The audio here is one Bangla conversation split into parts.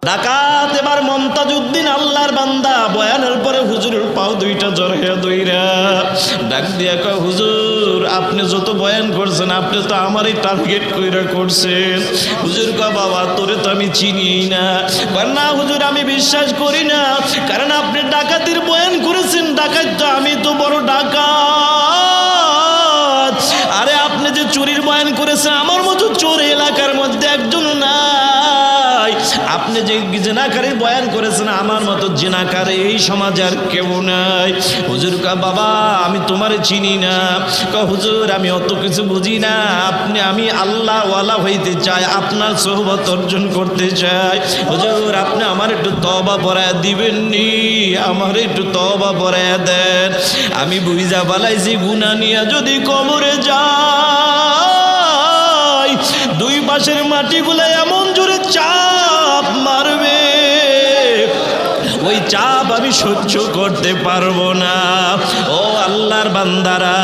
ডাকাত এবার মমতাজউদ্দিন আল্লাহর বান্দা বয়ানের পরে হুজুরের পাও দুইটা জড়াইয়া দইরা ডাক দিয়া কয়, হুজুর আপনি যত বয়ান করছেন আপনি তো আমারই টার্গেট কইরা করছেন। হুজুর কয়, বাবা তোরে তো আমি চিনি না। কয়, না হুজুর আমি বিশ্বাস করি না, কারণ আপনি ডাকাতির বয়ান করেছেন, ডাকাত তো আমি তো বড় ডাকাত। আরে আপনি যে চুরির বয়ান করেছেন, আমার মতো চোর এলাকার মধ্যে একজন নাই। আপনি যে জিনাকারীর বয়ান করেছেন, আমার মতো জিনাকার এই সমাজে আর কেউ নাই। হুজুর কয়, বাবা আমি তোমারে চিনি না। কয়, হুজুর আমি অত কিছু বুঝি না, আমি আল্লাহ ওয়ালা হইতে চাই, আপনার সোহবত অর্জন করতে চাই। হুজুর আপনি আমার একটু তওবা পড়ায় দিবেন নি, আমার একটু তওবা পড়ায় দেন। আমি বুঝা বালাইছি গুনাহ নিয়ে যদি কবরে যাই, দুই পাশের মাটিগুলো এমন জোরে চাপ মারবে, ওই চাপ আমি সহ্য করতে পারবো না। ও আল্লাহর বান্দারা,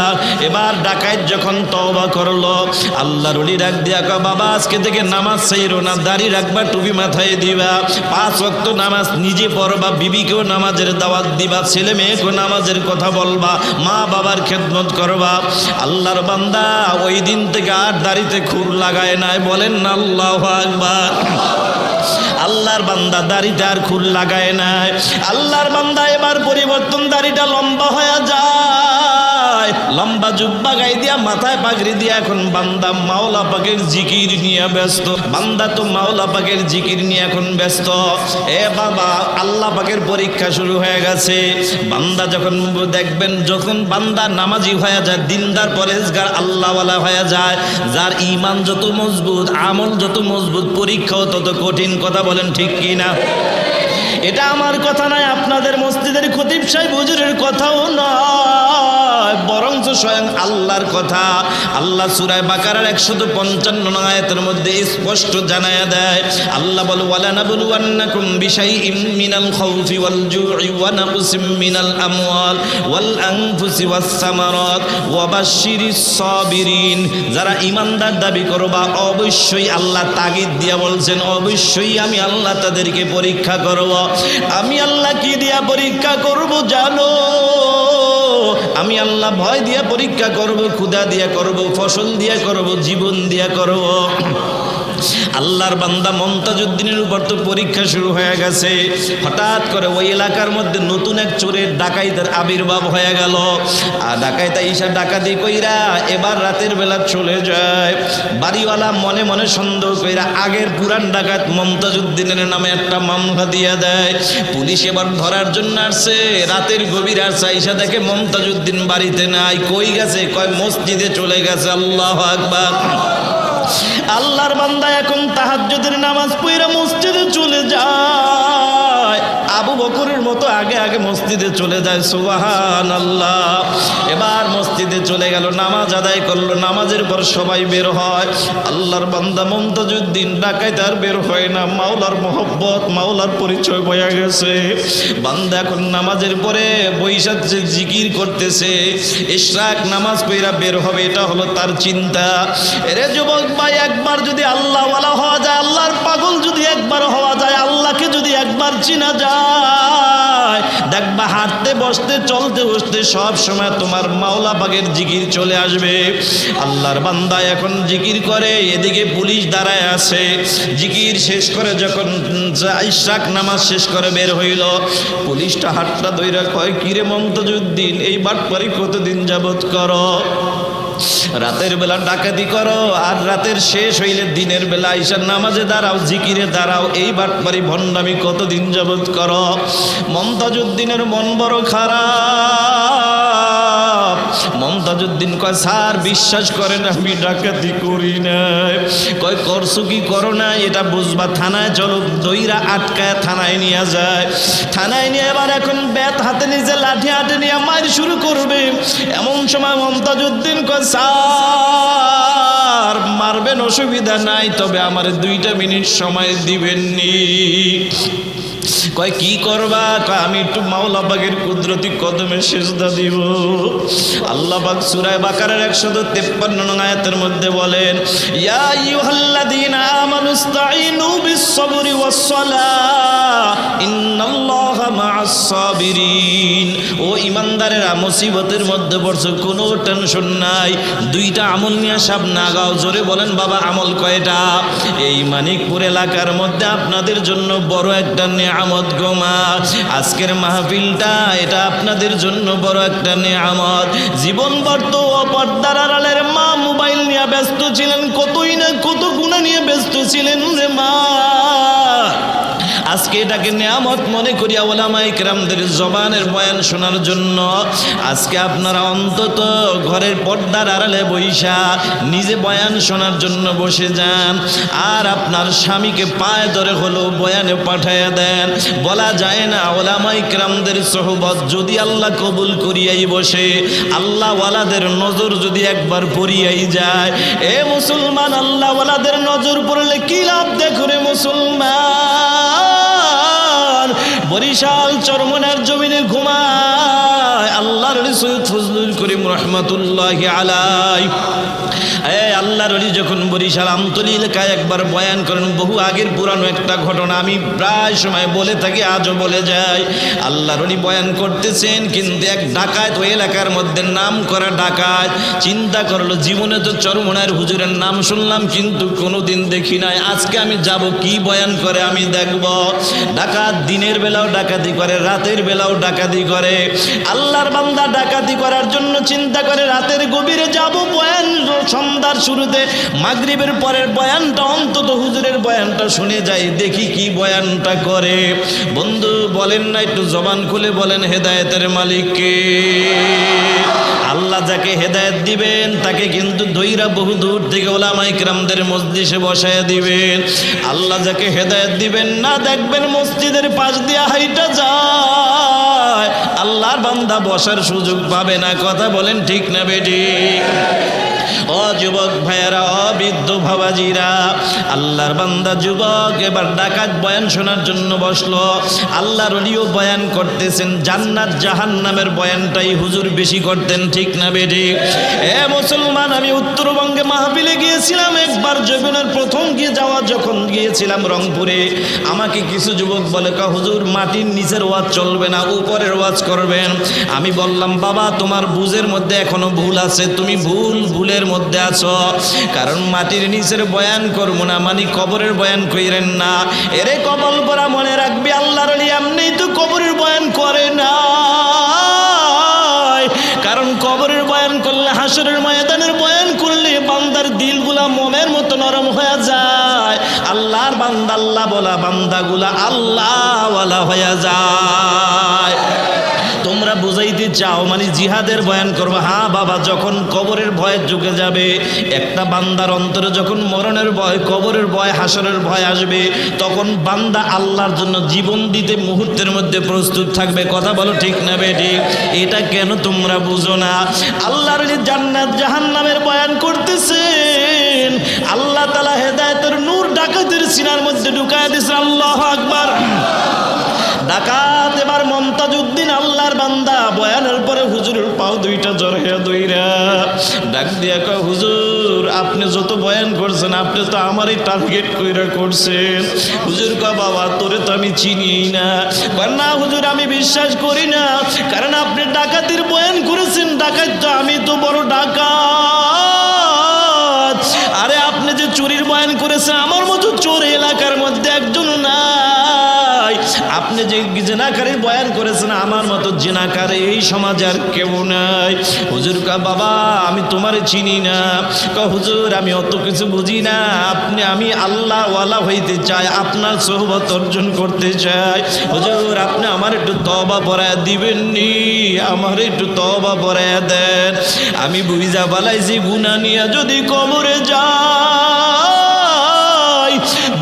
এবার ডাকাত যখন তওবা করলো, আল্লাহর ওলি ডাক দিয়া কয়, বাবা আজকে থেকে নামাজ ছাইরো না, দাড়ি রাখবা, টুপি মাথায় দিবা, 5 ওয়াক্ত নামাজ নিজে পড়বা, বিবিকেও নামাজের দাওয়াত দিবা, ছেলে মেয়েকেও নামাজের কথা বলবা, মা বাবার খেদমত করবা। আল্লাহর বান্দা ওই দিন থেকে আর দাড়িতে খুর লাগায় নাই। বলেন না আল্লাহু আকবার। আল্লাহর বান্দা দাড়িটা আর খুর লাগায় নাই। আল্লাহর বান্দা এবার পরিবর্তন, দাড়িটা লম্বা হয়ে যায়, লম্বা জুব্বা গায়ে দিয়া, মাথায় পাগড়ি দিয়া এখন বান্দা মাওলা পাকের জিকির নিয়ে ব্যস্ত। বান্দা তো মাওলা পাকের জিকির নিয়ে এখন ব্যস্ত। এ বাবা আল্লাহ পাকের পরীক্ষা শুরু হয়ে গেছে। বান্দা যখন দেখবেন, যখন বান্দা নামাজি হয়ে যায়, দিনদার পরেজগার আল্লাহওয়ালা হয়ে যায়, যার ঈমান যত মজবুত, আমল যত মজবুত, পরীক্ষাও তত কঠিন। কথা বলেন ঠিক কি না? এটা আমার কথা নয়, আপনাদের মসজিদের খতিব সাহেব হুজুরের কথাও নয়, বরঞ্চ স্বয়ং আল্লাহর কথা। আল্লাহ সূরা বাকারার 155 নং আয়াতের মধ্যে স্পষ্ট জানায়া দেয়। আল্লাহ বলে, ওয়ালা নাবলুওয়ান্নাকুম বিশাইইম মিনাল খাউফি ওয়াল জু'i ওয়া নাকসিম মিনাল আমওয়াল ওয়াল আনফুসি ওয়াস সামারাত ওয়া বাশশিরিস সাবিরিন। যারা ঈমানদার দাবি করবা, অবশ্যই আল্লাহ তাগিদ দিয়া বলছেন, অবশ্যই আমি আল্লাহ তাদেরকে পরীক্ষা করব। আমি আল্লাহ কি দিয়া পরীক্ষা করব জানো? আমি আল্লাহ ভয় দিয়া পরীক্ষা করব, ক্ষুধা দিয়া করব, ফসল দিয়া করব, জীবন দিয়া করব। আল্লাহর বান্দা মমতাজউদ্দিনের উপর তো পরীক্ষা শুরু হয়ে গেছে। হঠাৎ করে ওই এলাকার মধ্যে নতুন এক চোরের ডাকাইতের আবির্ভাব হয়ে গেল। আর ডাকাইত ঈশা ডাকাতি কইরা এবার রাতের বেলা চলে যায়। বাড়িওয়ালা মনে মনে সন্দেহ কইরা আগের পুরান ডাকাত মমতাজউদ্দিনের নামে একটা মামলা দিয়া দেয়। পুলিশ এবার ধরার জন্য আসছে, রাতের গভীর আসছে, ঈশা দেখে মমতাজউদ্দিন বাড়িতে নাই। কই গেছে? কয় মসজিদে চলে গেছে। আল্লাহু আকবার। আল্লাহর বান্দা এখন তাহাজ্জুদের নামাজ পড়া মসজিদে চলে যায়। আবু বকরের মতো আগে আগে মসজিদে চলে যায়। সুবহানাল্লাহ। এবার মসজিদে চলে গেল, নামাজ আদায় করলো। নামাজের পর সবাই বের হয়। আল্লাহর বান্দা মমতাজউদ্দিন ডাকাইত আর বের হয় না। মাওলার মহব্বত, মাওলার পরিচয় বয়া গেছে। বান্দা এখন নামাজের পরে বৈশা জিকির করতেছে। ইশরাক নামাজ পড়া বের হবে, এটা হলো তার চিন্তা। এরে যুবক ভাই, একবার যদি আল্লাহওয়ালা হওয়া যায়, আল্লাহর পাগল যদি একবার হওয়া যায়, আল্লাহকে যদি একবার চিনা যায়, দেখবা হাঁটতে বসতে চলতে বসতে সব সময় তোমার মাওলা পাকের জিকির চলে আসবে। আল্লাহর বান্দা এখন জিকির করে, এদিকে পুলিশ দাঁড়ায় আছে। জিকির শেষ করে যখন ইশরাক নামাজ শেষ করে বের হইল, পুলিশটা হাতটা ধইরা কয়, কিরে মমতাজউদ্দিন, এই বাটপারি কতদিন যাবত করো? রাতের বেলা ডাকাতি করো, আর রাতের শেষ হইলে দিনের বেলা ঈশার নামাজে দাঁড়াও, জিকিরে দাঁড়াও, এই বাটপারি ভণ্ডামি কতদিন যাবত করো? মমতাজউদ্দিনের মন বড় খারাপ। মমতাজউদ্দিন কয়, স্যার বিশ্বাস করেন আমি ডাকাতি করি নাই। কয়, করছো কি করো না এটা বুঝবা, থানায় চলো। দইরা আটকায় থানায় নিয়ে যায়। থানায় নিয়ে এবার এখন ব্যাত হাতে নিয়ে, লাঠি হাতে নিয়ে মার শুরু করবে। এমন সময় মমতাজউদ্দিন কয়, স্যার মারবেন অসুবিধা নাই, তবে আমার 2 মিনিট সময় দিবেননি। কয় কি করবা? কয় আমি একটু মাওলা পাকের কুদরতি কদমে সিজদা দিব। আল্লাহ পাক সূরা বাকারার 153 নং আয়াতের মধ্যে বলেন, ইয়া আইয়ুহাল্লাযীনা আমানুস্তাঈনু বিস-সাবরি ওয়াস-সালাহ ইন্নাল্লাহা মা'আস সাবিরিন। ও ঈমানদারেরা, মুসিবতের মধ্যে পড়ছো, কোনো টেনশন নাই, দুইটা আমল নিয়ে সামনে আগাও। জোরে বলেন বাবা, আমল কয়টা? এই মানিকপুর এলাকার মধ্যে আপনাদের জন্য বড় একটা নিয়ামত গোমা। আজকের মাহফিলটা এটা আপনাদের জন্য বড় একটা নিয়ামত। জীবনভর তো পর্দার আড়ালের মা মোবাইল নিয়ে ব্যস্ত ছিলেন, কতই না কত গুনাহ নিয়ে ব্যস্ত ছিলেন রে মা। আজকে এটাকে নিয়ামত মনে করিয়া ওলামায়ে কেরামদের জবানের বয়ান শোনার জন্য আজকে আপনারা অন্তত ঘরের পর্দার আড়ালে বইসা নিজে বয়ান শোনার জন্য বসে যান। আর আপনার স্বামীকে পায়ে ধরে হলো বয়ানে পাঠাইয়া দেন। বলা যায় না, ওলামায়ে কেরামদের সোহবত যদি আল্লাহ কবুল করিয়াই বসে, আল্লাহ ওয়ালাদের নজর যদি একবার পড়িয়াই যায়, এ মুসলমান, আল্লাহ ওয়ালাদের নজর পড়লে কি লাভ দেখো রে মুসলমান। বরিশাল চরমনার জমিনে ঘুমায় আল্লাহর সৈয়দ ফজলুল করিম রহমাতুল্লাহি আলাইহি। আল্লাহর ওলি যখন বরিশাল আমতলী এলাকায় একবার বয়ান করেন, বহু আগের পুরানো একটা ঘটনা, আমি প্রায় সময় বলে থাকি, আজও বলে যাই। আল্লাহর ওলি বয়ান করতেছেন, কিন্তু এক ডাকাত ওই এলাকার মধ্যে নাম করা ডাকাত চিন্তা করলো, জীবনে তো চরমনার হুজুরের নাম শুনলাম কিন্তু কোনোদিন দেখি নাই, আজকে আমি যাব, কি বয়ান করে আমি দেখব। ডাকাত দিনের বেলাও ডাকাতি করে, রাতের বেলাও ডাকাতি করে। আল্লাহর বান্দা ডাকাতি করার জন্য চিন্তা করে রাতের গভীরে যাব, বয়ান সন্ধ্যার শুরুতে মাগরিবের পরের বয়ানটা অন্তত হুজুরের বয়ানটা শুনে যাই, দেখি কি বয়ানটা করে। বন্ধু বলেন না, একটু জবান খুলে বলেন, হেদায়েতের মালিক কে? আল্লাহ যাকে হেদায়েত দিবেন তাকে কিন্তু দইরা বহু দূর থেকে ওলামায়ে কেরামদের মজলিসে বসায় দিবেন। আল্লাহ যাকে হেদায়েত দিবেন না, দেখবেন মসজিদের পাশ দিয়ে হাইটা যায়, আল্লাহর বান্দা বসার সুযোগ পাবে না। কথা বলেন ঠিক না বেঠিক? ও যুবক ভাইয়েরা, ও বৃদ্ধ বাবাজিরা, আল্লাহর বান্দা যুবক এবার ডাকাত বয়ান শোনার জন্য বসলো। আল্লাহর ওলিও বয়ান করতেছেন, জান্নাত জাহান্নামের বয়ানটাই হুজুর বেশি করতেন, ঠিক না বেঠিক? এ মুসলমান, আমি উত্তরবঙ্গে মাহফিলে গিয়েছিলাম একবার, জীবনের প্রথম যখন গিয়েছিলাম রংপুরে, আমাকে কিছু যুবক বলে, হুজুর মাটির নিচের ওয়াজ চলবে না, উপরের ওয়াজ করবেন। আমি বললাম, বাবা তোমার বুঝের মধ্যে এখনো ভুল আছে, তুমি ভুলের মধ্যে আছো। কারণ মাটির নিচের বয়ান করবো না মানে কবরের বয়ান কইরেন না। এরে কবল পরা মনে রাখবি, আল্লাহর ওলি এমনি তো কবরের বয়ান করে না। কারণ কবরের বয়ান করলে, হাসরের ময়দানের বয়ান করলে বান্দার দিলগুলা মোমের মতো নরম হয়ে যায়। আল্লাহর বান্দা, আল্লাহ বলা বান্দাগুলা আল্লাহ ওয়ালা হয়ে যায়। তোমরা বুঝাইতে চাও মানে জিহাদের বয়ান করবো? হ্যাঁ বাবা, যখন কবরের ভয় ঢুকে যাবে, একটা বান্দার অন্তরে যখন মরণের ভয়, কবরের ভয়, হাসরের ভয় আসবে, তখন বান্দা আল্লাহর জন্য জীবন দিতে মুহূর্তের মধ্যে প্রস্তুত থাকবে। কথা বলো ঠিক না বেঠিক? এটা কেন তোমরা বুঝো না? আল্লাহর জান্নাত জাহান্নামের বয়ান করতেছেন, আল্লাহ তাআলা হেদায়েতের নূর ডাকাতের সিনার মধ্যে ঢুকায় দিয়েছেন। আল্লাহু আকবার। ডাকাত এবার মমতাজউদ্দিন আল্লাহর বান্দা বয়ানের পরে হুজুরের পাও দুইটা জড়াইয়া দইরা ডাক দিয়া কয়, হুজুর আপনি যত বয়ান করছেন আপনি তো আমারই টার্গেট কইরা করছেন। হুজুর কয়, বাবা তোরে তো আমি চিনি না। কয়, না হুজুর আমি বিশ্বাস করি না, কারণ আপনি ডাকাতির বয়ান করেছেন, ডাকাত তো আমি তো বড় ডাকাত। আরে আপনি যে চুরির বয়ান করেছেন, আমার মতো চোর এলাকার মধ্যে একজন নাই। আপনি যে জিনাকারীর বয়ান করেছেন, আমার মতো জিনাকার এই সমাজে আর কেউ নাই। হুজুর কয়, বাবা আমি তোমারে চিনি না। কয়, হুজুর আমি অত কিছু বুঝি না, আমি আল্লাহ ওয়ালা হইতে চাই, আপনার সোহবত অর্জন করতে চাই। হুজুর আপনি আমার একটু তওবা পড়ায় দিবেননি? আমার একটু তওবা পড়ায় দেন। আমি বুঝা বালাইছি, গুনাহ নিয়ে যদি কবরে যাই,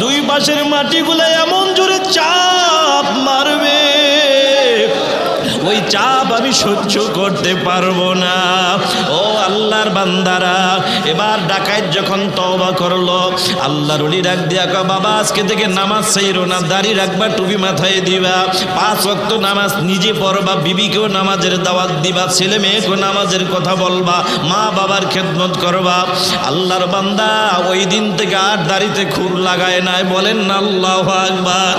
দুই পাশের মাটিগুলো এমন জোরে চাপ মারবে, ওই চাপ আমি সহ্য করতে পারবো না। ও আল্লাহ আল্লাহর বান্দারা, এবার ডাকাত যখন তওবা করলো, আল্লাহর ওলি ডাক দিয়া কয়, বাবা আজকে থেকে নামাজ ছাইরো না, দাড়ি রাখবা, টুপি মাথায় দিবা, 5 ওয়াক্ত নামাজ নিজে পড়বা, বিবিকেও নামাজের দাওয়াত দিবা, ছেলে মেয়েকেও নামাজের কথা বলবা, মা বাবার খেদমত করবা। আল্লাহর বান্দা ওই দিন থেকে আর দাড়িতে খুর লাগায় নাই, বলেন না আল্লাহু আকবার।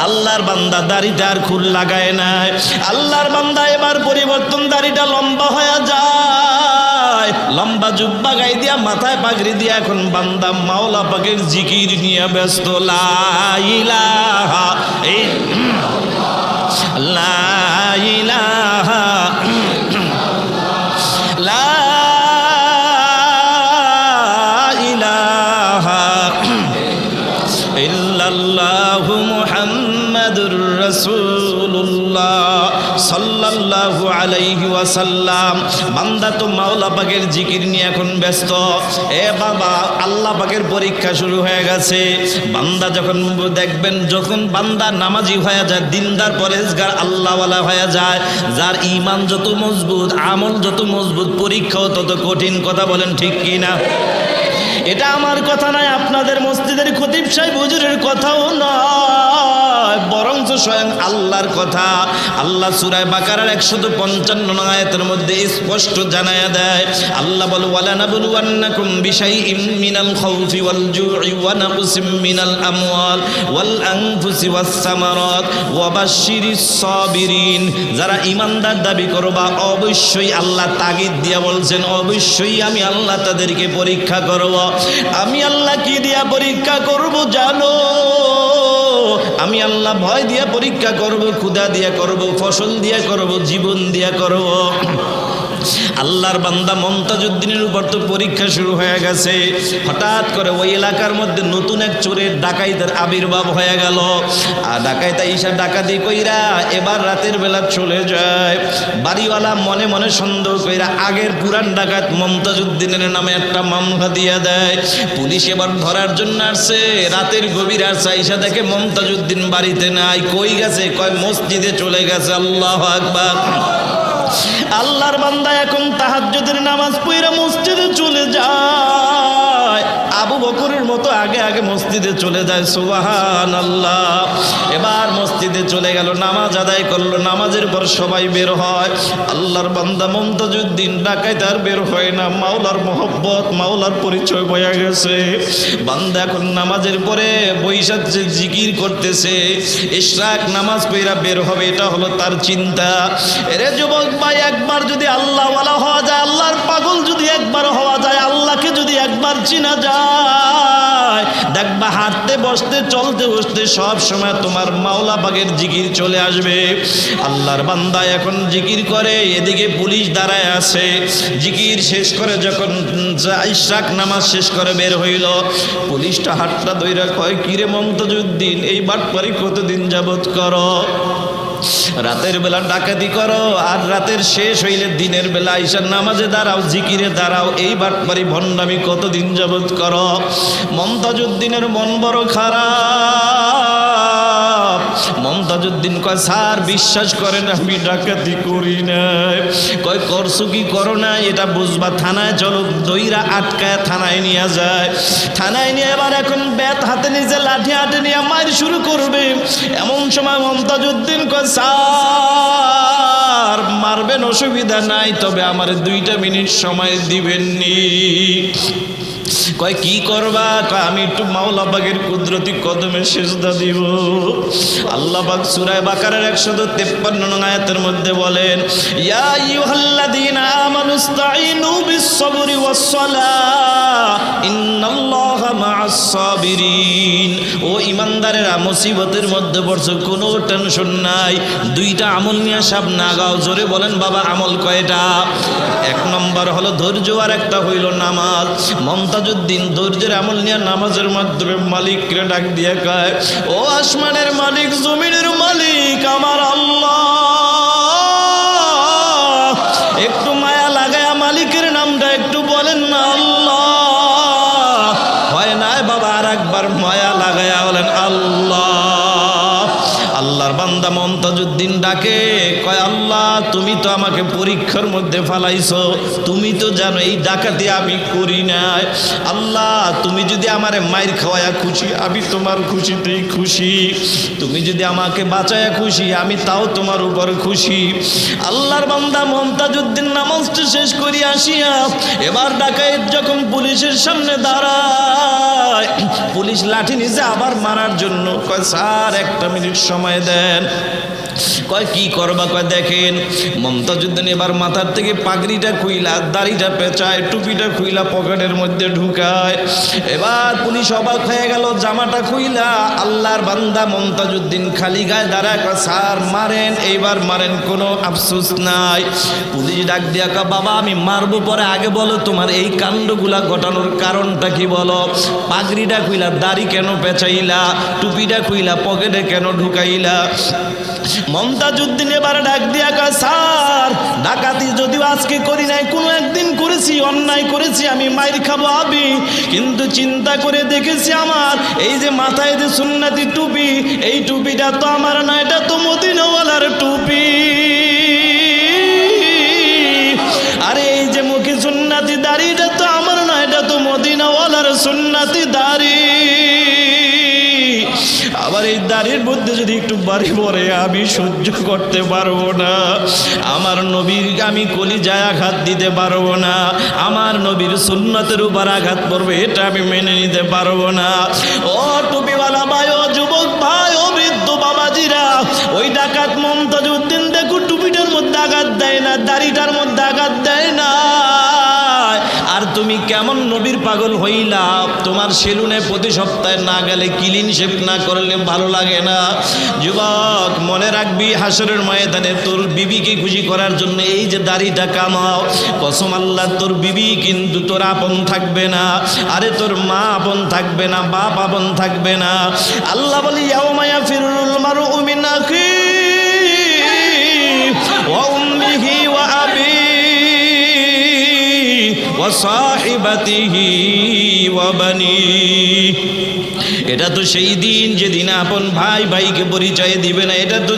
আল্লাহর বান্দা দাড়িতে আর খুর লাগায় নাই। আল্লাহর বান্দা এবার পরিবর্তন, দাড়িটা লম্বা হয়ে যায়, লম্বা জুব্বা গায়ে দিয়া, মাথায় পাগড়ি দিয়া এখন বান্দা মাওলা পাকের জিকির নিয়ে ব্যস্ত। লা ইলাহা ইল্লাল্লাহ, লা ইলাহা লা ইলাহা ইল্লাল্লাহু মুহাম্মাদুর রাসূলুল্লাহ সাল্লাল্লাহু আলাইহি ওয়াসাল্লাম। বান্দা তো মাওলা পাকের জিকির নিয়ে এখন ব্যস্ত। এ বাবা, আল্লাহ পাকের পরীক্ষা শুরু হয়ে গেছে। বান্দা যখন দেখবেন, যখন বান্দা নামাজি হয়ে যায়, দিনদার পরেজগার আল্লাহওয়ালা হয়ে যায়, যার ঈমান যত মজবুত, আমল যত মজবুত, পরীক্ষাও তত কঠিন। কথা বলেন ঠিক কি না? এটা আমার কথা নয়, আপনাদের মসজিদের খতিব সাহেব হুজুরের কথাও নয়, বরঞ্চ স্বয়ং আল্লাহর কথা। আল্লাহ সূরা বাকারার 155 আয়াতের মধ্যে স্পষ্ট জানায়া দেয়। আল্লাহ বলে, ওয়ালা নাবলুওয়ান্নাকুম বিশাইইম মিনাল খাউফি ওয়াল জু'i ওয়া নাকসিম মিনাল আমওয়াল ওয়াল আনফুসি ওয়াস সামারাত ওয়া বাশশিরিস সাবিরিন। যারা ঈমানদার দাবি করবা, অবশ্যই আল্লাহ তাগিদ দিয়া বলছেন, অবশ্যই আমি আল্লাহ তাদেরকে পরীক্ষা করব। আমি আল্লাহ কি দিয়া পরীক্ষা করব জানো? আমি আল্লাহ ভয় দিয়া পরীক্ষা করব, ক্ষুধা দিয়া করব, ফসল দিয়া করব, জীবন দিয়া করব। আল্লাহর বান্দা মমতাজউদ্দিনের উপর তো পরীক্ষা শুরু হয়ে গেছে। হঠাৎ করে ওই এলাকার মধ্যে নতুন এক চোরের ডাকাইতের আবির্ভাব হয়ে গেল। আর ডাকাইত ঈশা ডাকাতি কইরা এবার রাতের বেলা চলে যায়। বাড়িওয়ালা মনে মনে সন্দেহ কইরা আগের পুরান ডাকাত মমতাজউদ্দিনের নামে একটা মামলা দিয়া দেয়। পুলিশ এবার ধরার জন্য আসছে, রাতের গভীর আসছে, ঈশা দেখে মমতাজউদ্দিন বাড়িতে নাই। কই গেছে? কয় মসজিদে চলে গেছে। আল্লাহু আকবার। আল্লাহর বান্দা এখন তাহাজ্জুদের নামাজ পড়া মসজিদে চলে যায়। আবু বকরের মতো আগে আগে মসজিদে চলে যায়। সুবহানাল্লাহ। এবার মসজিদে চলে গেল, নামাজ আদায় করলো। নামাজের পর সবাই বের হয়। আল্লাহর বান্দা মমতাজউদ্দিন ডাকাইত আর বের হয় না। মাওলার মহব্বত, মাওলার পরিচয় বয়া গেছে। বান্দা এখন নামাজের পরে বৈশাখে জিকির করতেছে। ইশরাক নামাজ পড়া বের হবে, এটা হলো তার চিন্তা। এরে যুবক ভাই, একবার যদি আল্লাহওয়ালা হওয়া যায়, আল্লাহর পাগল যদি একবার হওয়া যায়, আল্লাহকে যদি একবার চিনা যায়, দেখবা হাঁটতে বসতে চলতে বসতে সব সময় তোমার মাওলা পাকের জিকির চলে আসবে। আল্লাহর বান্দা এখন জিকির করে, এদিকে পুলিশ দাঁড়ায় আছে। জিকির শেষ করে যখন ইশরাক নামাজ শেষ করে বের হইল, পুলিশটা হাতটা ধইরা কয়, কিরে মমতাজউদ্দিন, এই বাটপারি কতদিন যাবত করো? রাতের বেলা ডাকাতি করো, আর রাতের শেষ হইলে দিনের বেলা ঈশার নামাজে দাঁড়াও, জিকিরে দাঁড়াও, এই বাটপারি ভণ্ডামি কতদিন যাবত করো? মমতাজউদ্দিনের মন বড় খারাপ। মমতাজউদ্দিন কয়, স্যার বিশ্বাস করেন আমি ডাকাতি করি নাই। কয়, করছো কি করো না এটা বুঝবা, থানায় চলো। দইরা আটকায় থানায় নিয়ে যায়। থানায় নিয়ে এবার এখন ব্যাত হাতে নিচে, লাঠি হাতে নিয়ে মার শুরু করবে। এমন সময় মমতাজউদ্দিন কয়, স্যার মারবেন অসুবিধা নাই, তবে আমার 2 মিনিট সময় দিবেননি। কয়, কি করবা? কয়, আমি একটু মাওলা পাকের কুদরতি কদমে সিজদা দিব। আল্লাহ পাক সূরা বাকারার 153 আয়াতের মধ্যে বলেন, ইয়া আইয়ুহাল্লাযীনা আমানুস্তাঈনু বিস-সাবরি ওয়াস-সালাহ ইন্নাল্লাহা মা'আস সাবিরিন। ও ঈমানদারেরা, মুসিবতের মধ্যে পড়ছো, কোনো টেনশন নাই। 2টা আমল নিয়ে সামনে আগাও। জোরে বলেন বাবা, আমল কয়টা? 1 নম্বর হলো ধৈর্য, আর একটা হইল নামাজ। মমতাজউদ্দিন ধৈর্যের আমল নিয়ে নামাজের মাধ্যমে মালিককে ডাক দিয়ে কয়, ও আসমানের মালিক, জমিনের মালিক আমার আল্লাহ, একটু মায়া লাগায়া মালিকের নামটা একটু বলেন না আল্লাহ। হয় না বাবা, আর একবার মায়া লাগায়া বলেন আল্লাহ। আল্লাহ আল্লাহর বান্দা মমতাজউদ্দিন ডাকে, কয় আল্লাহ তুমি তো আমাকে পরীক্ষার মধ্যে ফালাইছো, তুমি তো জানো এই ডাকাতি আমি করি নাই। আল্লাহ তুমি যদি আমারে মাইর খাওয়ায়া খুশি, আমি তোমার খুশিতেই খুশি। তুমি যদি আমাকে বাঁচায়া খুশি, আমি তাও তোমার উপর খুশি। আল্লাহর বান্দা মমতাজউদ্দিন নামাজটা শেষ করি আসিয়া এবার ডাকায়েত যখন পুলিশের সামনে দাঁড়ায়, পুলিশ লাঠি নিচে আবার মারার জন্য। কয় স্যার 1 মিনিট সময় দেন। কয় কি করবা? কয় দেখেন। মমতাজউদ্দিন এবার মাথার থেকে পাগড়িটা খুইলা, দাড়িটা পেঁচায়, টুপিটা খুইলা পকেটের মধ্যে ঢুকায়। এবার পুলিশ অবাক হয়ে গেল, জামাটা খুইলা আল্লাহর বান্দা মমতাজউদ্দিন খালি গায়ে দাঁড়ায়। কয় স্যার মারেন, এইবার মারেন, কোনো আফসোস নাই। পুলিশ ডাক দিয়া কয় বাবা আমি মারবো পরে, আগে বলো তোমার এই কাণ্ডগুলা ঘটানোর কারণটা কি বলো। পাগড়িটা খুইলা দাড়ি কেন পেঁচাইলা, টুপিটা খুইলা পকেটে কেন ঢুকাইলা? মমতাজউদ্দিন এবার ডাক দিয়া কয় স্যার ডাকাতি যদিও আজকে করি নাই, কোনো একদিন করেছি, অন্যায় করেছি, আমি মাইর খাবো আমি, কিন্তু চিন্তা করে দেখেছি আমার এই যে মাথায় যে সুন্নতি টুপি, এই টুপিটা তো আমার না, এটা তো মদিনাওয়ালার টুপি। আরে এই যে মুখে সুন্নতি দাড়ি, এটা তো আমার না, এটা তো মদিনাওয়ালার সুন্নতি দাড়ি। আবার এই দাড়ির মধ্যে যদি একটু বাড়ি পড়ে আমি সহ্য করতে পারবো না। আমার নবীর আমি কলিজায় আঘাত দিতে পারবো না, আমার নবীর সুন্নতের উপর আঘাত পড়বে, এটা আমি মেনে নিতে পারবো না। ও টুপিওয়ালা ভাই, ও যুবক ভাই, ও বৃদ্ধ বাবাজিরা, ওই ডাকাত মমতাজউদ্দিন দেখো টুপিটার মধ্যে আঘাত দেয় না, দাড়িটার মধ্যে আঘাত দেয় না। আর তুমি কেমন নবীর পাগল হইলা? তোমার সেলুনে প্রতি সপ্তাহে না গেলে, ক্লিন শেভ না করলে ভালো লাগে না। যুবক মনে রাখবি হাসরের ময়দানে তোর বিবিকে খুশি করার জন্য এই যে দাড়িটা কামাও, কসম আল্লাহ তোর বিবি কিন্তু তোর আপন থাকবে না। আরে তোর মা আপন থাকবে না, বাপ আপন থাকবে না। আল্লাহ বলি ইয়াউমা ইয়াফিরুল মারউ মিন আখিহি ওয়া উম্মিহি ওয়া আবিহি ওয়া সাহিবাতিহি ওয়া বানিহি। এটা তো সেই দিন যেদিন আপন ভাই ভাইকে পরিচয় দিবে না। এটা তো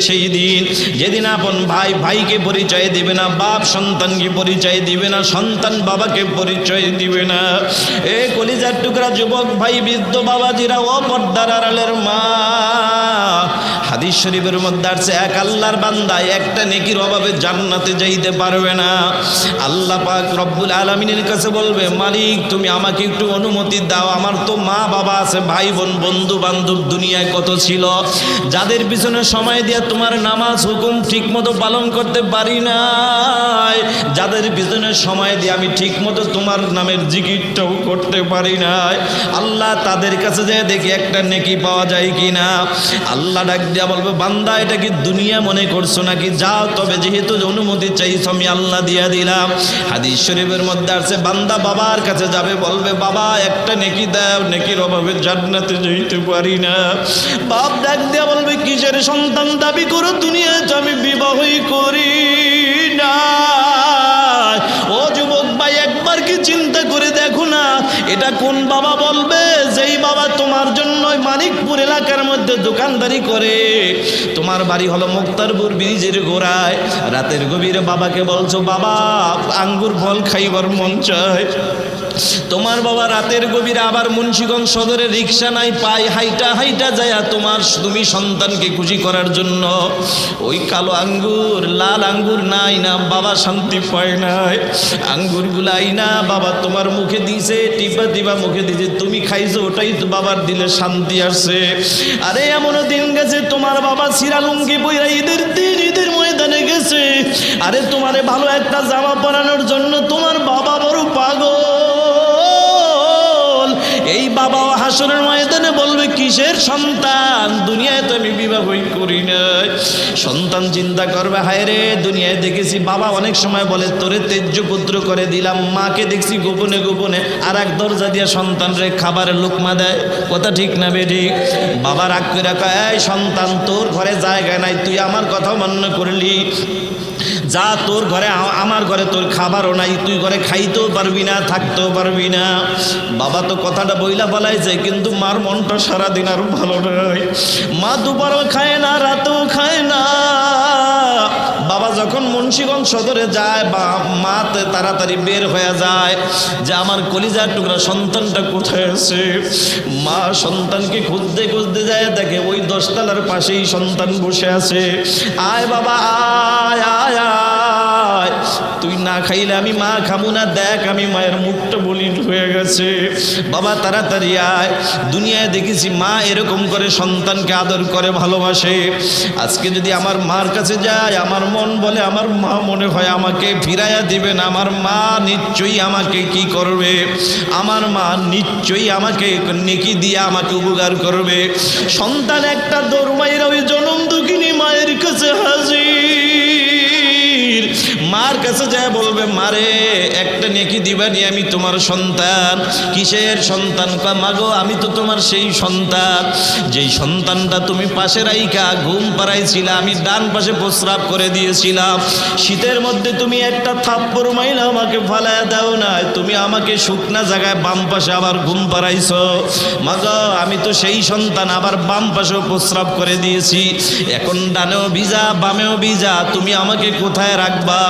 সেই দিন যেদিন আপন ভাই ভাইকে পরিচয় দিবে না, বাপ সন্তানকে পরিচয় দিবে না, সন্তান বাবাকে পরিচয় দিবে না। এ কলিজার টুকরা যুবক ভাই, বৃদ্ধ বাবাজিরা, ও পর্দার আড়ালের মা, হাদিস শরীফের মধ্যে আছে এক আল্লাহর বান্দা একটা নেকির অভাবে জান্নাতে যাইতে পারবে না। আল্লাহ পাক রব্বুল আলামিনের কাছে বলবে মালিক তুমি আমাকে একটু অনুমতি দাও, আমার তো মা বাবা আছে, ভাই বোন, বন্ধু বান্ধব দুনিয়ায় কত ছিল, যাদের পিছনে সময় দিয়ে তোমার নামাজ হুকুম ঠিক মতো পালন করতে পারি নাই, যাদের পিছনে সময় দিয়ে আমি ঠিক মতো তোমার নামের জিকিরটাও করতে পারি নাই। আল্লাহ তাদের কাছে যায় দেখি একটা নেকি পাওয়া যায় কিনা। আল্লাহ ডাক দিয়া বলবে বান্দা এটা কি দুনিয়া মনে করছো নাকি? যাও তবে যেহেতু অনুমতি চাইছো আমি আল্লাহ দিয়া দিলাম। হাদিস শরীফের মধ্যে আছে বান্দা বাবার কাছে যাবে, বলবে বাবা একটা নেকি দাও, নেকির অভাবে জান্নাতে যেতে পারি না। বাপ ডাক দিয়া বলবে কিসের সন্তান দাবি করো? দুনিয়ায় তো আমি বিবাহই করি না। ও যুবক ভাই একবার কি চিন্তা করে দেখো না, এটা কোন বাবা বলবে যেই বাবা তোমার জন্য মানিকপুর এলাকার মধ্যে দোকানদারি করে, তোমার বাড়ি হলো মুক্তারপুর ব্রিজের গোড়ায়, রাতের গভীরে বাবাকে বলছো বাবা আঙ্গুর ফল খাইবার মন চায়। তোমার বাবা রাতের গভীরে আবার মুন্সিগঞ্জ সদরে রিক্সা নাই, পাই হাইটা হাইটা যায় তুমি সন্তানকে খুশি করার জন্য ওই কালো আঙ্গুর লাল আঙ্গুর নাই না, বাবা শান্তি পায় নাই। আঙ্গুর গুলাই না বাবা তোমার মুখে দিছে, টিপা টিপা মুখে দিছে, তুমি খাইছো ওটাই তো বাবার দিলে শান্তি আসছে। আরে এমনও দিন গেছে তোমার বাবা সিরালুঙ্গি বইরা ঈদের দিন ঈদের ময়দানে গেছে, আরে তোমারে ভালো একটা জামা পরানোর জন্য তোমার বাবা বড় পাগল। এই বাবাও হাসরের ময়দানে বলবে কিসের সন্তান? দুনিয়ায় তো আমি বিবাহই করি নাই। সন্তান চিন্তা করবে হায় রে দুনিয়ায় দেখেছি বাবা অনেক সময় বলে তোরে তেজ্য পুত্র করে দিলাম, মাকে দেখছি গোপনে গোপনে আর এক দরজা দিয়ে সন্তানরে খাবারের লোকমা দেয়। কথা ঠিক না বেঠিক? বাবা রাগ করে কয় এই সন্তান তোর ঘরে জায়গা নাই, তুই আমার কথা মান্য করলি। যা তোর ঘরে আমার ঘরে তোর খাবারও নাই, তুই ঘরে খাইতেও পারবি না, থাকতেও পারবি না। বাবা তো কথাটা বইলা বলাইছে, কিন্তু মার মনটা সারাদিন আর ভালো নয়। মা দুপুরও খায় না, রাতেও খায় না। বাবা যখন মুন্সিগঞ্জ সদরে যায়, বা মা তাড়াতাড়ি বের হয়ে যায় যে আমার কলিজার টুকরা সন্তানটা কোথায় আছে। মা সন্তানকে খুঁজতে খুঁজতে যায়, দেখে ওই 10 তলার পাশেই সন্তান বসে আছে। আয় বাবা আয় আয় আয়, তুই না খাইলে আমি মা খাবো না, দেখ আমি মায়ের মুখটা বলিন হয়ে গেছে। বাবা তাড়াতাড়ি আয়। দুনিয়ায় দেখেছি মা এরকম করে সন্তানকে আদর করে, ভালোবাসে। আজকে যদি আমার মার কাছে যায়, আমার মন বলে আমার মা মনে হয় আমাকে ফিরাইয়া দিবেন। আমার মা নিশ্চয়ই আমাকে কি করবে, আমার মা নিশ্চয়ই আমাকে নেকি দিয়ে আমাকে উপকার করবে। সন্তান একটা দৌড় মাইরা ওই জনম দুঃখিনী মায়ের কাছে হাজির। মার কাছে যায় বলবে, মারে একটা নেকি দিবানি, আমি তোমার সন্তান। কিসের সন্তান? মাগো আমি তো তোমার সেই সন্তান, যেই সন্তানটা তুমি পাশে রাইখা ঘুম পাড়াইছিলা, আমি ডান পাশে প্রস্রাব করে দিয়েছিলাম। শীতের মধ্যে তুমি একটা থাপ্পড় মাইলা আমাকে ফালায়া দাও না, তুমি আমাকে শুকনা জায়গায় বাম পাশে আবার ঘুম পাড়াইছো। মাগো আমি তো সেই সন্তান, আবার বাম পাশেও প্রস্রাব করে দিয়েছি, এখন ডানেও ভিজা বামেও ভিজা, তুমি আমাকে কোথায় রাখবা?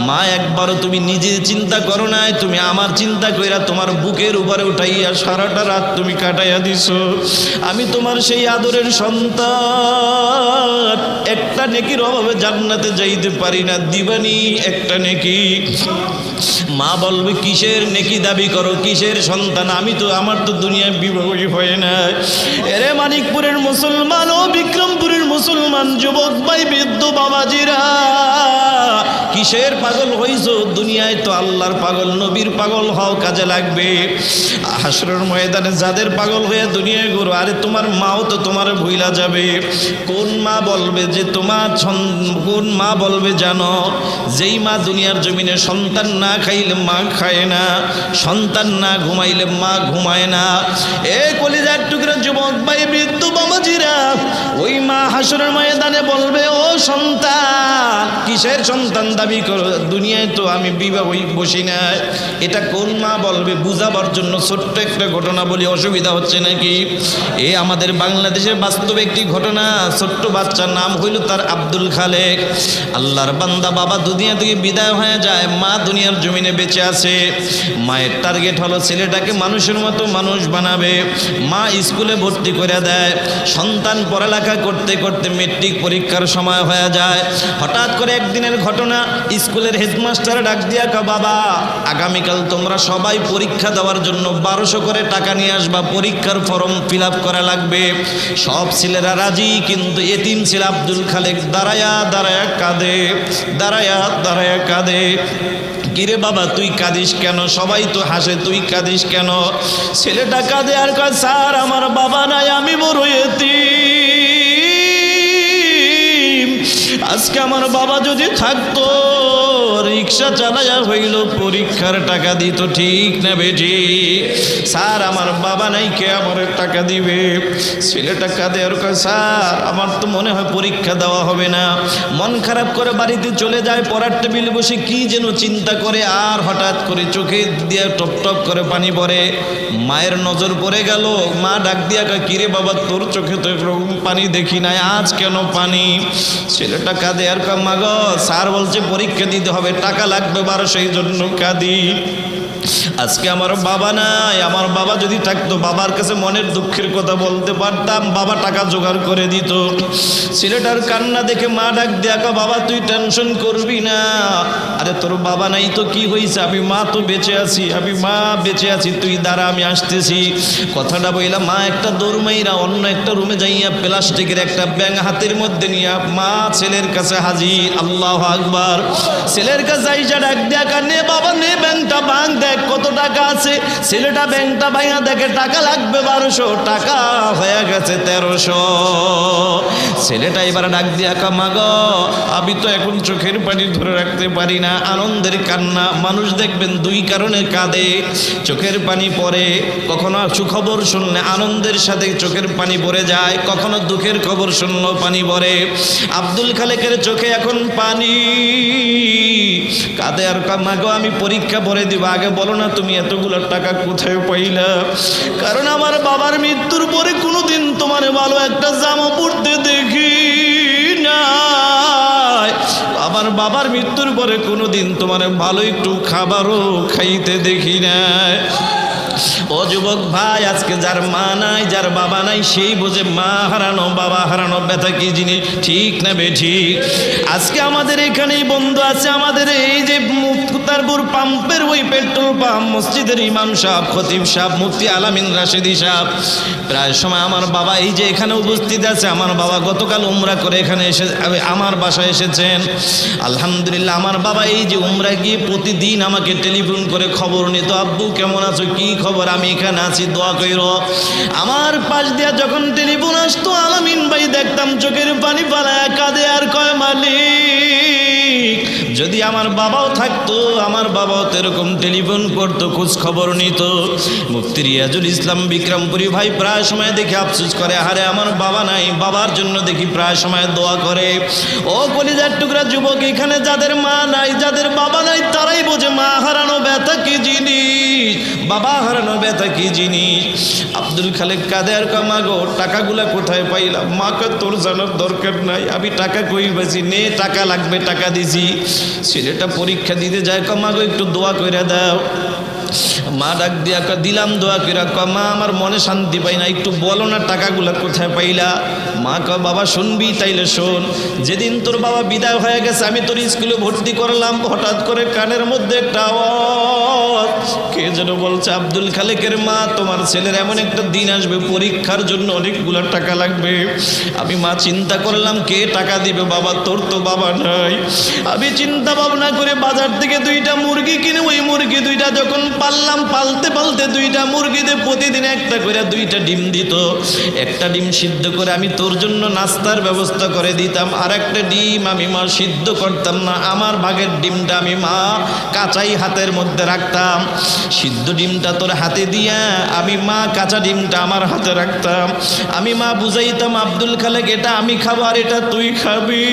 মা একবারও তুমি নিজে চিন্তা করো নাই, তুমি আমার চিন্তা কইরা তোমার বুকের উপরে উঠাইয়া সারাটা রাত তুমি কাটাইয়া দিছো। আমি তোমার সেই আদরের সন্তান, একটা নেকির অভাবে জান্নাতে যাইতে পারি না, দিবানি একটা নেকি। মা বলবে, কিসের নেকি দাবি করো, কিসের সন্তান? আমি তো, আমার তো দুনিয়ায় বিবাহই হয় না। এরে মানিকপুরের মুসলমান ও বিক্রমপুরের মুসলমান যুবক ভাই, বৃদ্ধ বাবাজিরা, কিসের পাগল হইছো? দুনিয়ায় তো আল্লাহর পাগল, নবীর পাগল হও, কাজে লাগবে। হাসরের ময়দানে যাদের পাগল হয়ে দুনিয়ায় ঘুরো, আরে তোমার মাও তো তোমার ভুইলা যাবে। কোন মা বলবে যে তোমার, কোন মা বলবে জানো? যেই মা দুনিয়ার জমিনে সন্তান না খাইলে মা খায় না, সন্তান না ঘুমাইলে মা ঘুমায় না। এ কলিজার টুকরা যুবক ভাই, বৃদ্ধ বাবাজিরা, ওই মা হাসরের ময়দানে বলবে, ও সন্তান, কিসের সন্তান দাবি করো? দুনিয়ায় তো আমি বিবাহ বসি না। এটা কোন মা বলবে? বুঝাবার জন্য ছোট্ট একটা ঘটনা বলি, অসুবিধা হচ্ছে নাকি? এ আমাদের বাংলাদেশের বাস্তব একটি ঘটনা। ছোট্ট বাচ্চার নাম হইল তার আব্দুল খালেক। আল্লাহর বান্দা, বাবা দুনিয়া থেকে বিদায় হয়ে যায়, মা দুনিয়ার জমিনে বেঁচে আছে। মায়ের টার্গেট হলো ছেলেটাকে মানুষের মতো মানুষ বানাবে। মা স্কুলে ভর্তি করে দেয়। সন্তান পড়ালেখা করতে করতে মেট্রিক পরীক্ষার সময় হয়ে যায়। হঠাৎ করে একদিনের ঘটনা, স্কুলের হেডমাস্টার ডাক দিয়া কয়, বাবা আগামীকাল তোমরা সবাই পরীক্ষা দেওয়ার জন্য 1200 করে টাকা নিয়ে আসবা, পরীক্ষার ফর্ম ফিল আপ করা লাগবে। সব ছেলেরা রাজি, কিন্তু এতিম ছেলে আব্দুল খালেক দাঁড়ায়া দাঁড়ায়া কাঁদে, দাঁড়ায়া দাঁড়ায়া কাঁদে। কিরে বাবা তুই কাঁদিস কেন? সবাই তো হাসে, তুই কাঁদিস কেন? ছেলেটা কাঁদে আর কয়, স্যার আমার বাবা নাই, আমি বড় এতিম। আজকে আমার বাবা যদি থাকতো, রিক্সা চালায়া হইল পরীক্ষার টাকা দিত, ঠিক না বেটি? স্যার আমার বাবা নাই, কে আমার টাকা দিবে? ছেলেটা কাঁদে আর কয়, স্যার আমার তো মনে হয় পরীক্ষা দেওয়া হবে না। মন খারাপ করে বাড়িতে চলে যায়, পড়ার টেবিলে বসে কি যেন চিন্তা করে, আর হঠাৎ করে চোখে দিয়ে টপ টপ করে পানি পড়ে। মায়ের নজর পড়ে গেল। মা ডাক দিয়া কয়, কিরে বাবা তোর চোখে তো এরকম পানি দেখি নাই, আজ কেন পানি? ছেলেটা কাঁদে আর কয়, মা গো স্যার বলছে পরীক্ষা দিতে হবে, টাকা লাগবে 1200, সেই জন্য কাঁদি। আজকে আমার বাবা নাই, আমার বাবা যদি থাকতো, বাবার কাছে মনের দুঃখের কথা বলতে পারতাম, বাবা টাকা জোগাড় করে দিত। ছেলেটার কান্না দেখে মা ডাক দিয়া কয়, বাবা তুই টেনশন করবি না। আরে তোর বাবা নাই তো কি হয়েছে? আমি মা তো বেঁচে আছি, আমি মা বেঁচে আছি, তুই দাঁড়া আমি আসতেছি। কথাটা বইলা মা একটা দৌড় মাইরা অন্য একটা রুমে যাইয়া প্লাস্টিকের একটা ব্যাঙ হাতের মধ্যে নিয়ে মা ছেলের কাছে হাজির। আল্লাহু আকবার। ছেলের কাছে আইসা ডাক দিয়া কয়, নে বাবা নে, ব্যাংকটা ভাঙ, দেখ কত টাকা আছে। ছেলেটা ব্যাংকটা ভাঙা দেখে টাকা লাগবে 1200, টাকা হয়ে গেছে 1300। ছেলেটা এবার ডাক দিয়া কয় মা গো আমি তো এখন চোখের পানি ধরে রাখতে পারি না, আনন্দের কান্না। মানুষ দেখবেন দুই কারণে কাঁদে, চোখের পানি পড়ে, কখনো সুখবর শুনলে আনন্দের সাথে চোখের পানি পড়ে যায়, কখনো দুঃখের খবর শুনলো পানি পড়ে। আব্দুল খালেকের চোখে এখন পানি, কাঁদে আর মা গো আমি পরীক্ষা পড়ে দিব, আগে বলো না তুমি এতগুলো টাকা কোথায় পাইলা? কারণ আমার বাবার মৃত্যুর পরে কোনোদিন তোমার ভালো একটা জামা পড়তে দেখি না, আমার বাবার মৃত্যুর পরে কোনোদিন তোমার ভালো একটু খাবারও খাইতে দেখি না। ও যুবক ভাই, আজকে যার মা নাই, যার বাবা নাই, সেই বোঝে মা হারানো বাবা হারানো ব্যথা কি জিনিস, ঠিক না বেঠিক? আজকে আমাদের এখানেই বন্ধু আছে, আমাদের এই যে মুক্তারপুর পাম্পের ওই পেট্রোল পাম্প, মসজিদের ইমাম সাহেব, খতিব সাহেব, মুফতি আলামিন রাশেদি সাহেব, প্রায় সময় আমার বাবা এই যে এখানে উপস্থিত আছে, আমার বাবা গতকাল উমরা করে এখানে এসে আমার বাসায় এসেছেন। আলহামদুলিল্লাহ, আমার বাবা এই যে উমরা গিয়ে প্রতিদিন আমাকে টেলিফোন করে খবর নিত, আব্বু কেমন আছো, কি খবর, আমি এখানে আছি, দোয়া কইরো। আমার পাশ দিয়া যখন টেলিফোন আসতো, আলামিন ভাই দেখতাম চোখের পানি ফালায় কাঁদে আর কয় মালিক, যদি আমার বাবাও থাকতো, আমার বাবাও তো এরকম টেলিফোন করতো, খোঁজ খবর নিত। মুফতি রিয়াজুল ইসলাম বিক্রমপুরী ভাই প্রায় সময় দেখে আফসোস করে, হারে আমার বাবা নাই, বাবার জন্য দেখি প্রায় সময় দোয়া করে। ও কলিজার টুকরা যুবক, এখানে যাদের মা নাই, যাদের বাবা নাই, তারাই বোঝে মা হারানো ব্যথা কি জিনিস, বাবা হারানো ব্যথা কি জিনিস। আব্দুল খালেক কাঁদে আর কয় মা গো টাকাগুলা কোথায় পাইলাম? মা কয় তোর জানার দরকার নাই, আমি টাকা কই পাইছি, নে টাকা লাগবে টাকা দিছি। ছেলেটা পরীক্ষা দিতে যায়, কয় মা গো একটু দোয়া কইরা দাও। মা ডাক দিয়া কয় দিলাম দোয়া কইরা, কয় মা আমার মনে শান্তি পাই না, একটু বলো না টাকাগুলা কোথায় পাইলা? মা কয় বাবা শুনবি তাইলে শোন, যেদিন তোর বাবা বিদায় হয়ে গেছে আমি তোর স্কুলে ভর্তি করলাম, হঠাৎ করে কানের মধ্যে একটা আওয়াজ, কে যেন বলছে আব্দুল খালেকের মা তোমার ছেলের এমন একটা দিন আসবে পরীক্ষার জন্য অনেকগুলো টাকা লাগবে। আমি মা চিন্তা করলাম কে টাকা দিবে, বাবা তোর তো বাবা নাই। আমি চিন্তা ভাবনা করে বাজার থেকে 2টা মুরগি কিনে ওই মুরগি 2টা যখন পাললাম, পালতে পালতে 2টা মুরগিতে প্রতিদিন একটা করে 2টা ডিম দিত, একটা ডিম সিদ্ধ করে আমি তোর জন্য নাস্তার ব্যবস্থা করে দিতাম, আর একটা ডিম আমি মা সিদ্ধ করতাম না, আমার ভাগের ডিমটা আমি মা কাঁচাই হাতের মধ্যে রাখতাম, সিদ্ধ ডিমটা তোর হাতে দিয়া আমি মা কাঁচা ডিমটা আমার হাতে রাখতাম। আমি মা বুঝাইতাম আব্দুল খালেক এটা আমি খাবো আর এটা তুই খাবি,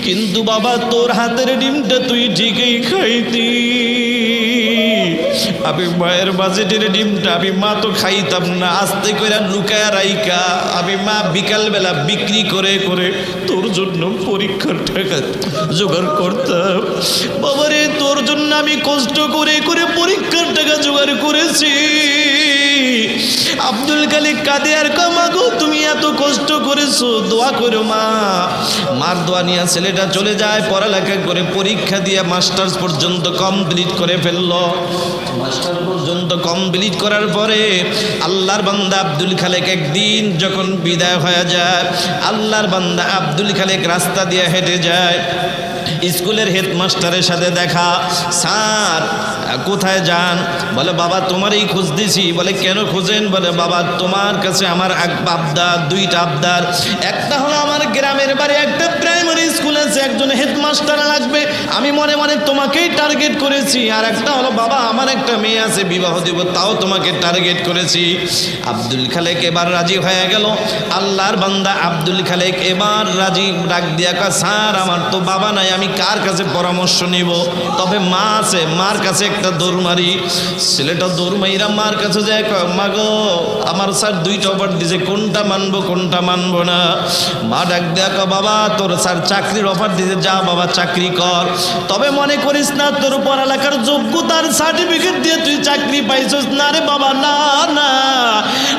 কিন্তু বাবা তোর হাতের ডিমটা তুই ঠিকই খাইতি। আমি মায়ের বাজেটের ডিমটা আমি মা তো খাইতাম না, আস্তে করে লুকায় রাইকা আমি মা বিকালবেলা বিক্রি করে করে তোর জন্য পরীক্ষার টাকা জোগাড় করতাম। বাবারে তোর জন্য আমি কষ্ট করে করে পরীক্ষার টাকা জোগাড় করেছি। আব্দুল খালেক কাঁদে আর কয় মা গো তুমি এত কষ্ট করেছো, দোয়া করো মা। মার দোয়া নিয়ে ছেলেটা চলে যায়, পড়ালেখা করে পরীক্ষা দিয়ে মাস্টার্স পর্যন্ত কমপ্লিট করে ফেললো। মাস্টার পর্যন্ত কমপ্লিট করার পরে আল্লাহর বান্দা আব্দুল খালেক একদিন যখন বিদায় হয়ে যায়, আল্লাহর বান্দা আব্দুল খালেক রাস্তা দিয়ে হেঁটে যায়, স্কুলের হেডমাস্টারের সাথে দেখা। স্যার কোথায় যান? বলে বাবা তোমারই খোঁজ দিছি। বলে কেন খোঁজেন? বলে বাবা তোমার কাছে আমার আবদার, 2টা আবদার। একটা হলো আমার গ্রামের বাড়ি একটা প্রাইমারি স্কুল আছে, একজন হেডমাস্টার লাগবে, আমি মনে মনে তোমাকেই টার্গেট করেছি। আর একটা হলো বাবা আমার একটা মেয়ে আছে বিবাহ দিব, তাও তোমাকে টার্গেট করেছি। আব্দুল খালেক এবার রাজি হয়ে গেল। আল্লাহর বান্দা আব্দুল খালেক এবার রাজি, ডাক দিয়া কয় স্যার আমার তো বাবা নাই, আমি কার কাছে পরামর্শ নিব? তবে মা আছে, মার কাছে একটা দৌড় মারি। ছেলেটা দৌড় মাইরা মার কাছে যায়, মা গো আমার স্যার 2টা অফার দিয়েছে, কোনটা মানবো কোনটা মানবো না? মা ডাক দেয়া কয় বাবা তোর স্যার চাকরির অফার দিয়েছে, যা বাবা চাকরি কর, তবে মনে করিস না তোর পড়ালেখার যোগ্যতার সার্টিফিকেট দিয়ে তুই চাকরি পাইছিস না রে বাবা, না না।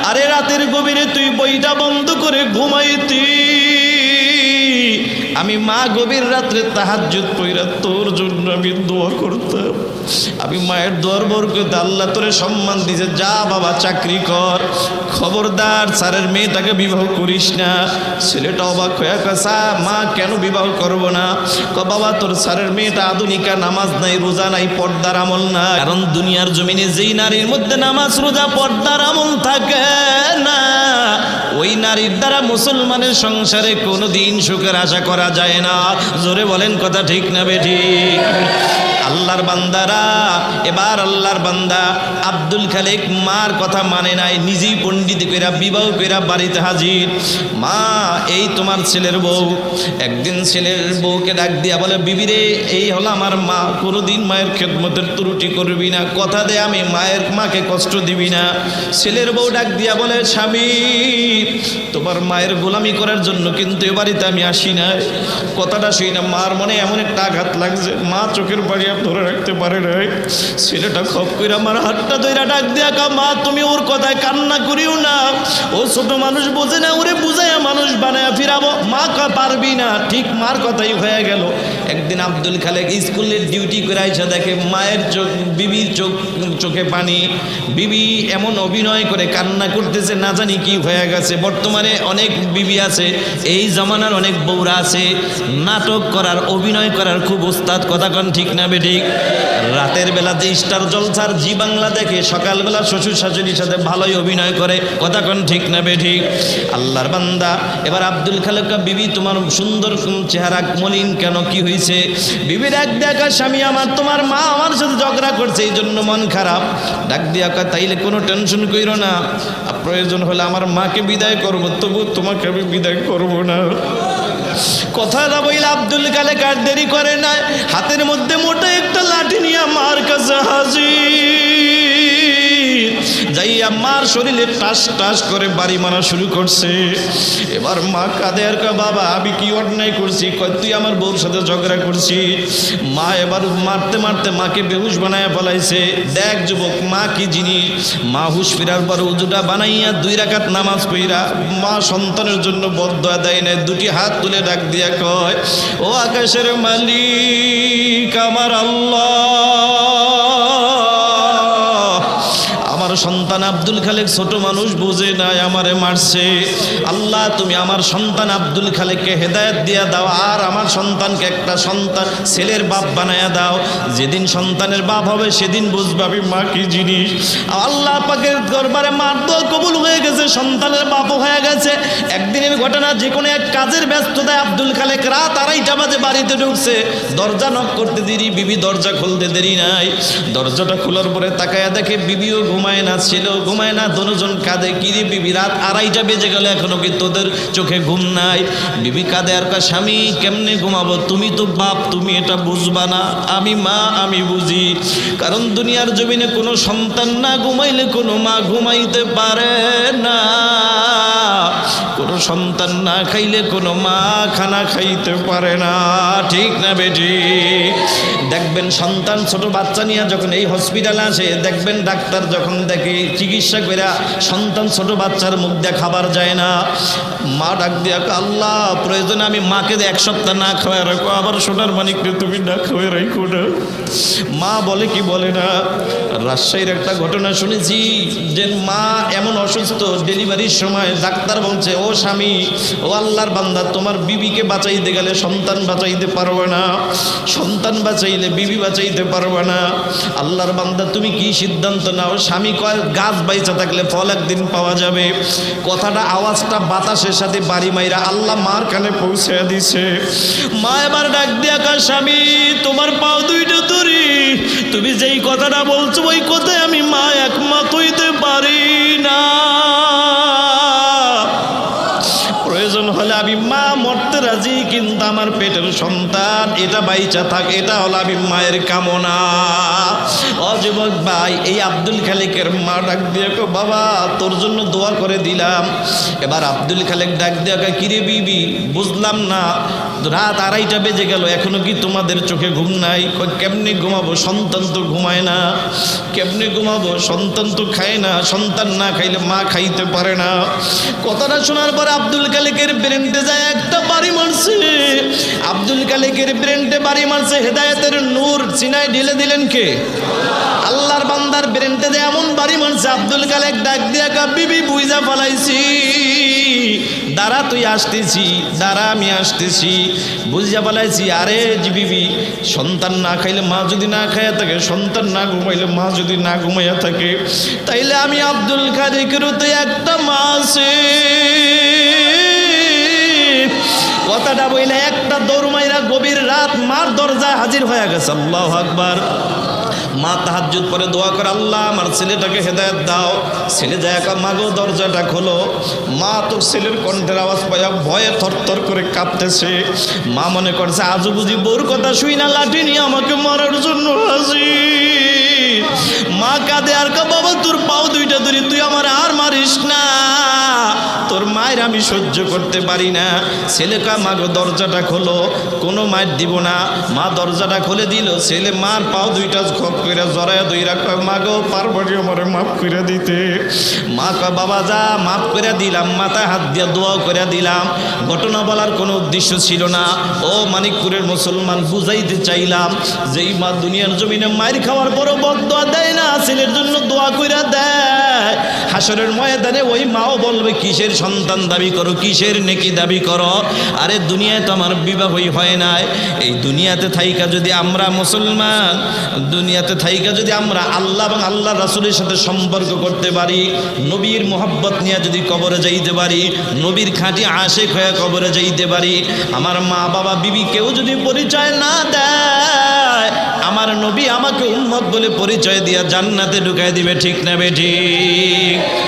আরে রাতের গভীরে তুই বইটা বন্ধ করে ঘুমাইতি, আমি মা গভীর রাত্রে তাহাজ্জুদ পড়া তোর জন্য আমি দোয়া করতাম। আমি মায়ের দোয়ার বরকত আল্লাহ তোরে সম্মান দিয়েছে, যা বাবা চাকরি কর, খবরদার স্যারের মেয়েটাকে বিবাহ করিস না। ছেলেটা অবাক হয়ে কয় স্যার মা কেন বিবাহ করব না? কয় বাবা তোর স্যারের মেয়েটা আধুনিকা, নামাজ নাই রোজা নাই পর্দার আমল না। কারণ দুনিয়ার জমিনে যেই নারীর মধ্যে নামাজ রোজা পর্দার আমল থাকে না, ওই ওই নারীর দ্বারা মুসলমানের সংসারে কোনোদিন সুখের আশা করা যায় না। জোরে বলেন কথা ঠিক না বেঠিক? আল্লাহর বান্দারা, এবার আল্লাহর বান্দা আব্দুল খালেক মার কথা মানে নাই, নিজেই পণ্ডিত কইরা বিবাহ কইরা বাড়িতে হাজির। মা, এই তোমার ছেলের বউ। একদিন ছেলের বউকে ডাক দিয়া বলে, বিবি রে, এই হলো আমার মা, কোনোদিন মায়ের খেদমতের ত্রুটি করবি না, কথা দে আমি মাকে কষ্ট দিবি না। ছেলের বউ ডাক দিয়া বলে, স্বামী, তোমার মায়ের গোলামি করার জন্য কিন্তু এ বাড়িতে আমি আসি না। কথাটা শুই না মার মনে এমন একটা আঘাত লাগছে, মা চোখের পানি ধরে রাখতে পারে নাই। ছেলেটা খপ করে আমার হাতটা ধইরা ডাক দিয়া কা, মা তুমি ওর কথায় কান্না করিও না, ও ছোট মানুষ বোঝে না, ওরে বুঝাইয়া মানুষ বানায়া ফিরাবো। মা পারবি না। ঠিক মার কথাই হয়ে গেল। একদিন আব্দুল খালেক স্কুলের ডিউটি করে আইসা দেখে মায়ের বিবির চোখে পানি। বিবি এমন অভিনয় করে কান্না করতেছে, না জানি কি হয়ে গেছে। বর্তমানে অনেক বিবি আছে, এই জামানার অনেক বউরা আছে, নাটক করার, অভিনয় করার খুব ওস্তাদ। কথা কন ঠিক না বেঠিক? রাতের বেলা যে স্টার জলসার জি বাংলা দেখে, সকালবেলা শ্বশুর শাশুড়ির সাথে ভালোই অভিনয় করে। কথা কন ঠিক না বেঠিক? আল্লাহর বান্দা, এবার আব্দুল খালেক, বিবি তোমার সুন্দর চেহারা মলিন কেন, কি হয়েছে? বিবি ডাক দেখা, স্বামী আমার, তোমার মা আমার সাথে ঝগড়া করছে, এই জন্য মন খারাপ। ডাক দিয়া কয়, তাইলে কোনো টেনশন কইরো না, প্রয়োজন হলে আমার মাকে বিদায় করবো, তবু তোমাকে আমি বিদায় করবো না। কথাটা বইলে আব্দুল খালেক আর দেরি করে না, হাতের মধ্যে মোটা একটা লাঠি নিয়ে মার কাছে হাজির। যাইয়া মার শরীরে টাস টাস করে বাড়ি মারা শুরু করছে। এবার মা কাঁদে আর কয়, বাবা আমি কি অন্যায় করছি? কয়, তুই আমার বউর সাথে ঝগড়া করছি। মা এবার মারতে মারতে মাকে বেহুশ বানায় ফেলাইছে। দেখ যুবক, মা কি জিনিস। মা হুশ ফিরার পর উজুটা বানাইয়া 2 রাকাত নামাজ পড়া মা সন্তানের জন্য বদদোয়া দেয় না, দুটি হাত তুলে ডাক দিয়া কয়, ও আকাশের মালিক আমার আল্লাহ, আমার সন্তান আব্দুল খালেক ছোট মানুষ, বুঝে নাই, আমারে মারছে। আল্লাহ তুমি আমার সন্তান আব্দুল খালেককে হেদায়েত দিয়া দাও, আর আমার সন্তানকে একটা সন্তান ছেলের বাপ বানায়া দাও। যেদিন সন্তানের বাপ হবে সেদিন বুঝবে আমি মা কি জিনিস। আল্লাহ পাকের দরবারে মার দোয়া কবুল হয়ে গেছে, সন্তানের বাপও হয়ে গেছে। একদিনের ঘটনা, যে কোনো এক কাজের ব্যস্ততায় আব্দুল খালেক রাত 2:30 বাজে বাড়িতে ঢুকছে। দরজা নক করতে দেরি, বিবি দরজা খুলতে দেরি নাই। দরজাটা খোলার পরে তাকায়া দেখে বিবিও ঘুমায় না, ছিল ঘুমায় না, দুজন কাঁদে। কিরে বিবি, রাত 2:30 বেজে গেল, এখনো কি তোদের চোখে ঘুম নাই? বিবি কাঁদে আর কয়, স্বামী কেমনে ঘুমাবো, তুমি তো বাপ, তুমি এটা বুঝবা না, আমি মা, আমি বুঝি। কারণ দুনিয়ার জমিনে কোনো সন্তান না ঘুমাইলে কোনো মা ঘুমাইতে পারে না, কোনো সন্তান না খাইলে কোনো মা খানা খাইতে পারে না। ঠিক না বেটি? দেখবেন সন্তান ছোট বাচ্চা নিয়ে যখন এই হসপিটালে আসে, দেখবেন ডাক্তার যখন দেখে চিকিৎসা করে সন্তান ছোট বাচ্চার মুখ দিয়ে খাবার যায় না, মা ডাক দিয়া, আল্লাহ প্রয়োজনে আমি মাকে 1 সপ্তাহ না খাওয়াই রাখো, আবার সোনার মানিককে তুমি না খাওয়াই রাখো না। মা বলে কি বলে না। রাজশাহীর একটা ঘটনা শুনেছি, যে মা এমন অসুস্থ, ডেলিভারির সময় ডাক্তার বলছে, ও স্বামী, ও আল্লাহর বান্দা, তোমার বিবিকে বাঁচাইতে গেলে সন্তান বাঁচাইতে পারবে না, সন্তান বাঁচাইলে বিবি বাঁচাইতে পারবে না। আল্লাহর বান্দা তুমি কি সিদ্ধান্ত নাও? স্বামী কয়, গাছ বাইচা থাকলে ফল একদিন পাওয়া যাবে। কথাটা আওয়াজটা বাতাসের সাথে বাড়ি মাইরা আল্লাহ মার কানে পৌঁছে দিছে। মা এবার ডাক দিয়া কয়, স্বামী তোমার পাও 2টা তরি, তুমি যেই কথাটা বলছো ওই কথায় আমি মা একমত হইতে পারি না। প্রয়োজন হলে আমি মা মরতে রাজি, কিন্তু আমার পেটের সন্তান এটা বাইচা থাক, এটা হলো আমি মায়ের কামনা। অযুবক ভাই, এই আব্দুল খালেকের মা ডাক দিয়ে কো, বাবা তোর জন্য দোয়া করে দিলাম। এবার আব্দুল খালেক ডাক দিয়ে কয়, কিরে বিবি, বুঝলাম না, রাত 2:30 বেজে গেল, এখনো কি তোমাদের চোখে ঘুম নাই? কেমনে ঘুমাবো, সন্তান তো ঘুমায় না। কেমনে ঘুমাবো, সন্তান তো খায় না, সন্তান না খাইলে মা খাইতে পারে না। কথাটা শোনার পর আব্দুল খালেকের ব্রেনটে যায় একটা বাড়ি মারছে। আব্দুল খালেকের ব্রেনটে বাড়ি মারছে, হেদায়েতের নূর সিনায় ঢেলে দিলেন কে? আল্লাহর বান্দার ব্রেনটে যে এমন বাড়ি মারছে, আব্দুল খালেক ডাক দিয়া কা, বিবি বুঝা ফেলাইছি, দাঁড়া তুই আসতেছি, দাঁড়া আমি আসতেছি। বুঝিয়া বলাইছি, আরে বিবি, সন্তান না খাইলে মা যদি না খাইয়া থাকে, সন্তান না ঘুমাইলে মা যদি না ঘুমাইয়া থাকে, তাইলে আমি আব্দুল খালিকেরও তো একটা মা আছে। কথাটা বইলে একটা দৌড় মাইরা গভীর রাত মার দরজায় হাজির হয়ে গেছে। আল্লাহু আকবার। মা তাহাজ্জুদ পরে দোয়া করে, আল্লাহ আমার ছেলেটাকে হেদায়েত দাও। ছেলে যায় মাগো দরজাটা খোলো। মা তো ছেলের কণ্ঠের আওয়াজ পাইয়া ভয়ে থরথর করে কাঁপতেছে। মা মনে করছে আজও বুঝি বউর কথা শুই না লাঠি নিয়ে আমাকে মারার জন্য হাজির। মা কাঁদে আর কা, বাবা তোর পাও দুইটা ধরি, তুই আমার আর মারিস না, তোর মায়ের আমি সহ্য করতে পারি না। ছেলে কা, মাগো দরজাটা খোলো। কোনো মায়ের দিব না। মা দরজাটা খুলে দিল। ছেলে মার পাও দুইটা খপ করে জড়াইয়া দইরা কয়, মাগো পারবারি আমারে মাফ করে দিতে। মা কয়, বাবা যা, মাফ করে দিলাম। মাথায় হাত দিয়া দোয়াও করে দিলাম। ঘটনা বলার কোনো উদ্দেশ্য ছিল না। ও মানিকপুরের মুসলমান, বুঝাইতে চাইলাম যে এই মা দুনিয়ার জমিনে মায়ের খাওয়ার পরও বদদোয়া দেয় না, ছেলের জন্য দোয়া কইরা দেয়। হাসরের ময়দানে ওই মাও বলবে, কিসের সন্তান দাবি করো, কিসের নেকি দাবি করো? আরে দুনিয়ায় তো আমার বিবাহই হয় নাই। এই দুনিয়াতে থাইকা যদি আমরা মুসলমান, দুনিয়াতে থাইকা যদি আমরা আল্লাহ এবং আল্লাহ রাসূলের সাথে সম্পর্ক করতে পারি, নবীর মোহাব্বত নিয়ে যদি কবরে যাইতে পারি, নবীর খাঁটি আশেক হয়ে কবরে যাইতে পারি, আমার মা বাবা বিবি কেউ যদি পরিচয় না দেয়, আমার নবী আমাকে উম্মত বলে পরিচয় দিয়া জান্নাতে ঢুকাই দিবে। ঠিক না বেঠিক?